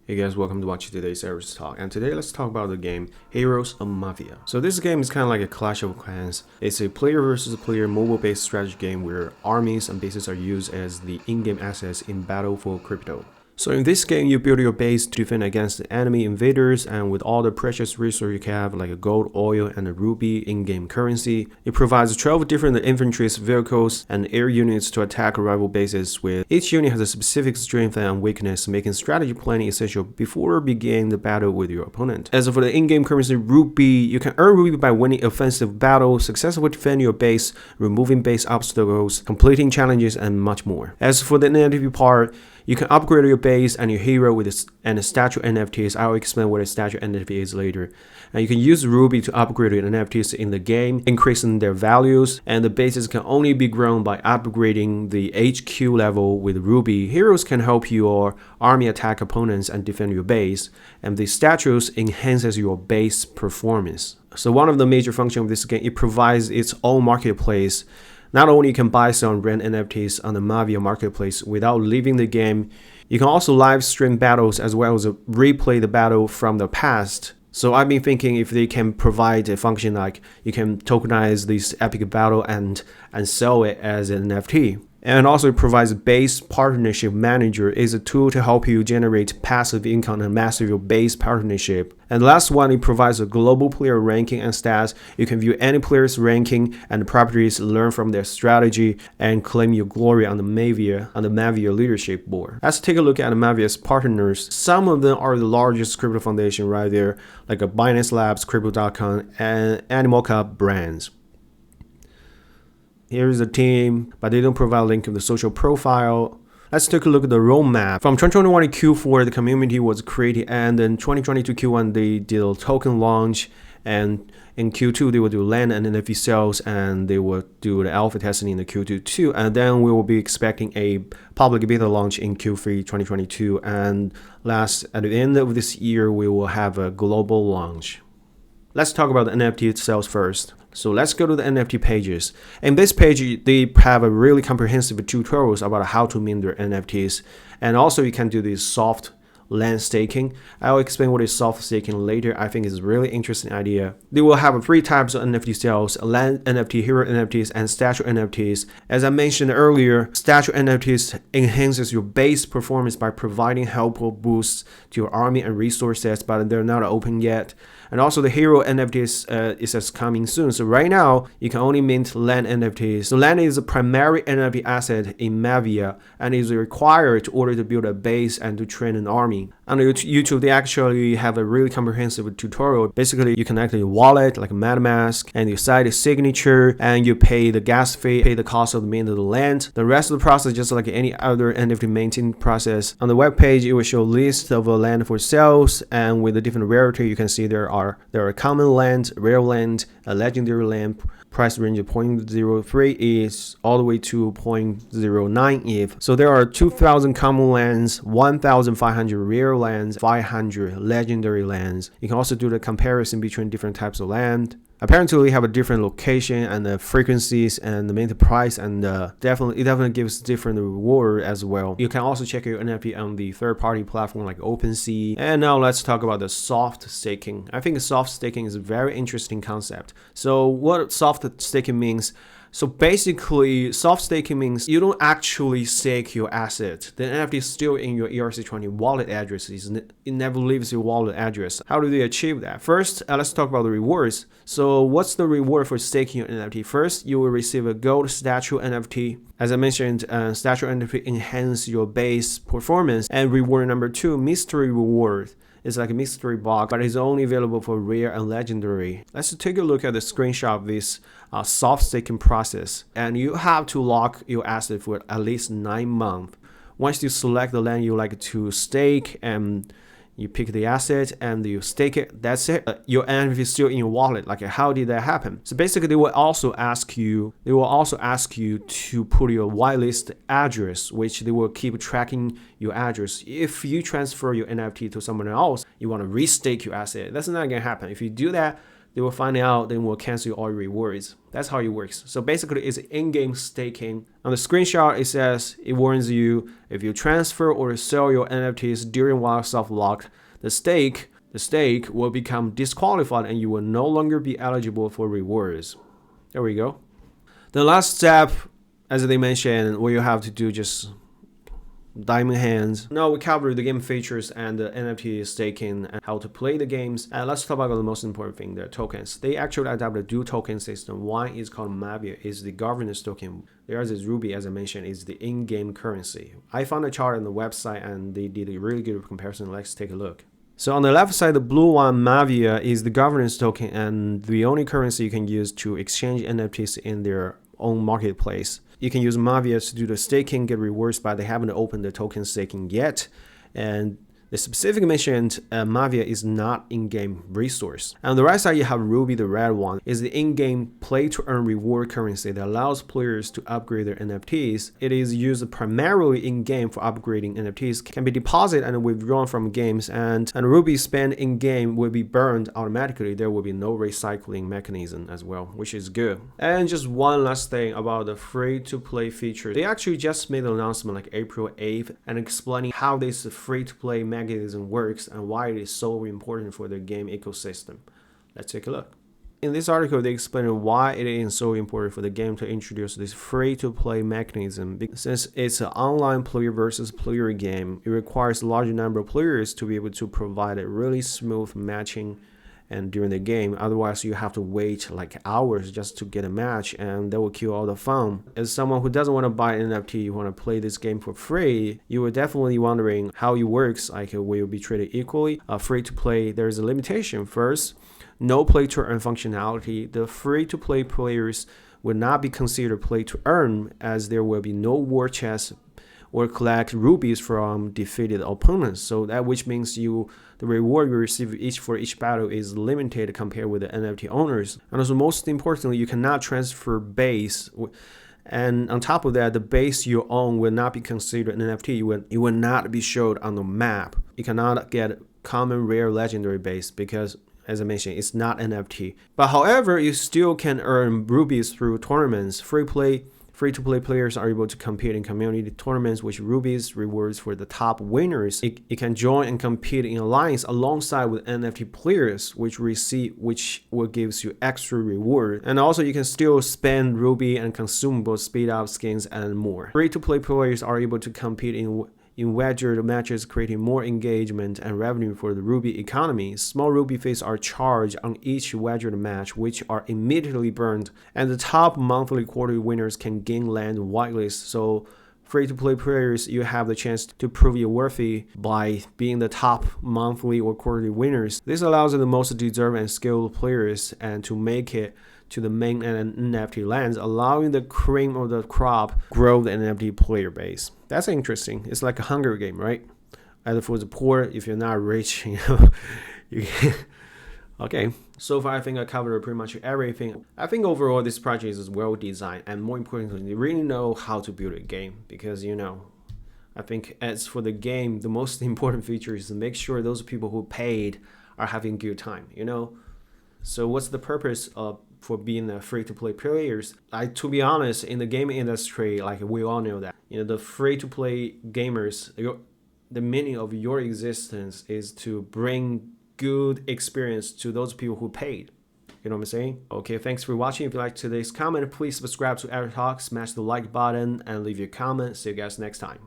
Hey guys, welcome to watch today's Heroes Talk, and today let's talk about the game Heroes of Mavia. So this game is kind of like a Clash of Clans. It's a player versus player mobile-based strategy game where armies and bases are used as the in-game assets in battle for crypto. So in this game, you build your base to defend against the enemy invaders, and with all the precious resources you have like a gold, oil, and a ruby in-game currency, it provides 12 different infantry vehicles and air units to attack rival bases with. Each unit has a specific strength and weakness, making strategy planning essential before beginning the battle with your opponent. As for the in-game currency ruby, you can earn ruby by winning offensive battles, successfully defending your base, removing base obstacles, completing challenges, and much more. As for the NFT part, you can upgrade your base and your hero with a statue NFTs. I'll explain what a statue NFT is later. And you can use Ruby to upgrade your NFTs in the game, increasing their values. And the bases can only be grown by upgrading the HQ level with Ruby. Heroes can help your army attack opponents and defend your base. And the statues enhances your base performance. So one of the major functions of this game, it provides its own marketplace. Not only you can buy, sell, and rent NFTs on the Mavia marketplace without leaving the game, you can also live stream battles as well as replay the battle from the past. So I've been thinking if they can provide a function like you can tokenize this epic battle and sell it as an NFT. And also it provides a base partnership manager is a tool to help you generate passive income and master your base partnership. And the last one, it provides a global player ranking and stats. You can view any player's ranking and properties, learn from their strategy, and claim your glory on the Mavia leadership board. Let's take a look at Mavia's partners. Some of them are the largest crypto foundation right there, like a Binance Labs, Crypto.com, and Animoca brands. Here's the team, but they don't provide a link to the social profile. Let's take a look at the roadmap. From 2021 Q4, the community was created, and then 2022 Q1, they did a token launch, and in Q2, they will do land and NFT sales, and they will do the alpha testing in the Q2 too, and then we will be expecting a public beta launch in Q3 2022, and at the end of this year, we will have a global launch. Let's talk about the NFT sales first. So let's go to the NFT pages. In this page, they have a really comprehensive tutorials about how to mint their NFTs. And also you can do this soft land staking. I'll explain what is soft staking later. I think it's a really interesting idea. They will have 3 types of NFT sales: land NFT, hero NFTs, and statue NFTs. As I mentioned earlier, statue NFTs enhances your base performance by providing helpful boosts to your army and resources, but they're not open yet. And also the hero NFTs is coming soon. So right now, you can only mint land NFTs. So land is a primary NFT asset in Mavia and is required in order to build a base and to train an army. On YouTube, they actually have a really comprehensive tutorial. Basically, you connect your wallet like MetaMask, and you cite a signature, and you pay the gas fee, pay the cost of the mint of the land. The rest of the process, just like any other NFT maintain process. On the web page, it will show a list of land for sales, and with the different rarity, you can see there are common land, rare land, a legendary land. Price range of 0.03 is all the way to 0.09 ETH. So there are 2,000 common lands, 1,500 rare lands, 500 legendary lands. You can also do the comparison between different types of land. Apparently, we have a different location and the frequencies and the mint price, and it definitely gives different reward as well. You can also check your NFT on the third-party platform like OpenSea. And now let's talk about the soft staking. I think soft staking is a very interesting concept. So what soft staking means? So basically, soft staking means you don't actually stake your asset. The NFT is still in your ERC20 wallet address. It never leaves your wallet address. How do they achieve that? First, let's talk about the rewards. So what's the reward for staking your NFT? First, you will receive a gold statue NFT. As I mentioned, statue NFT enhance your base performance. And reward number 2, mystery reward. It's like a mystery box, but it's only available for rare and legendary. Let's take a look at the screenshot of this soft staking process. And you have to lock your asset for at least 9 months. Once you select the land you like to stake, and you pick the asset and you stake it, that's it. Your NFT is still in your wallet. Like, how did that happen? So basically, they will also ask you to put your whitelist address, which they will keep tracking your address. If you transfer your NFT to someone else, you want to restake your asset, that's not gonna happen. If you do that, they will find out, then will cancel all your rewards. That's how it works. So basically, it's in-game staking. On the screenshot, it says it warns you if you transfer or sell your NFTs during while soft locked, the stake will become disqualified and you will no longer be eligible for rewards. There we go. The last step, as they mentioned, what you have to do just diamond hands. Now we covered the game features and the NFT staking and how to play the games. And let's talk about the most important thing, the tokens. They actually adopted a dual token system. One is called Mavia, is the governance token. The other is Ruby, as I mentioned, is the in-game currency. I found a chart on the website and they did a really good comparison. Let's take a look. So on the left side, the blue one, Mavia, is the governance token and the only currency you can use to exchange NFTs in their own marketplace. You can use Mavia to do the staking, get rewards, but they haven't opened the token staking yet. And the specific mentioned Mavia is not in-game resource. And on the right side, you have Ruby, the red one, is the in-game play-to-earn reward currency that allows players to upgrade their NFTs. It is used primarily in-game for upgrading NFTs, can be deposited and withdrawn from games, and Ruby spent in-game will be burned automatically. There will be no recycling mechanism as well, which is good. And just one last thing about the free-to-play feature. They actually just made an announcement like April 8th and explaining how this free-to-play mechanism works and why it is so important for the game ecosystem. Let's take a look. In this article, they explain why it is so important for the game to introduce this free-to-play mechanism. Since it's an online player versus player game, it requires a large number of players to be able to provide a really smooth matching and during the game. Otherwise, you have to wait like hours just to get a match, and that will kill all the fun. As someone who doesn't want to buy an NFT, you want to play this game for free, you are definitely wondering how it works. Like, will you be treated equally? Free to play, there's a limitation. First, no play to earn functionality. The free to play players will not be considered play to earn, as there will be no war chest or collect rubies from defeated opponents. So that which means the reward you receive for each battle is limited compared with the NFT owners. And also, most importantly, you cannot transfer base. And on top of that, the base you own will not be considered an NFT. It will not be showed on the map. You cannot get common, rare, legendary base because, as I mentioned, it's not NFT. But however, you still can earn rubies through tournaments. Free-to-play players are able to compete in community tournaments with rubies rewards for the top winners. You can join and compete in alliance alongside with NFT players, which will gives you extra reward. And also, you can still spend ruby and consumables, speed up skins, and more. Free-to-play players are able to compete in wagered matches, creating more engagement and revenue for the Ruby economy. Small Ruby fees are charged on each wagered match, which are immediately burned, and the top monthly quarterly winners can gain land whitelist. So free-to-play players, you have the chance to prove you're worthy by being the top monthly or quarterly winners. This allows the most deserving and skilled players and to make it to the main NFT lands, allowing the cream of the crop grow the NFT player base. That's interesting. It's like a Hunger game, right? Either for the poor, if you're not rich, you can. Okay, so far I think I covered pretty much everything. I think overall this project is well designed, and more importantly, they really know how to build a game, because I think as for the game, the most important feature is to make sure those people who paid are having a good time, So what's the purpose for being a free-to-play players? To be honest, in the game industry, like we all know that, the free-to-play gamers, the meaning of your existence is to bring good experience to those people who paid. You know what I'm saying? Okay, thanks for watching. If you liked today's comment, please subscribe to Eric Talk, smash the like button, and leave your comment. See you guys next time.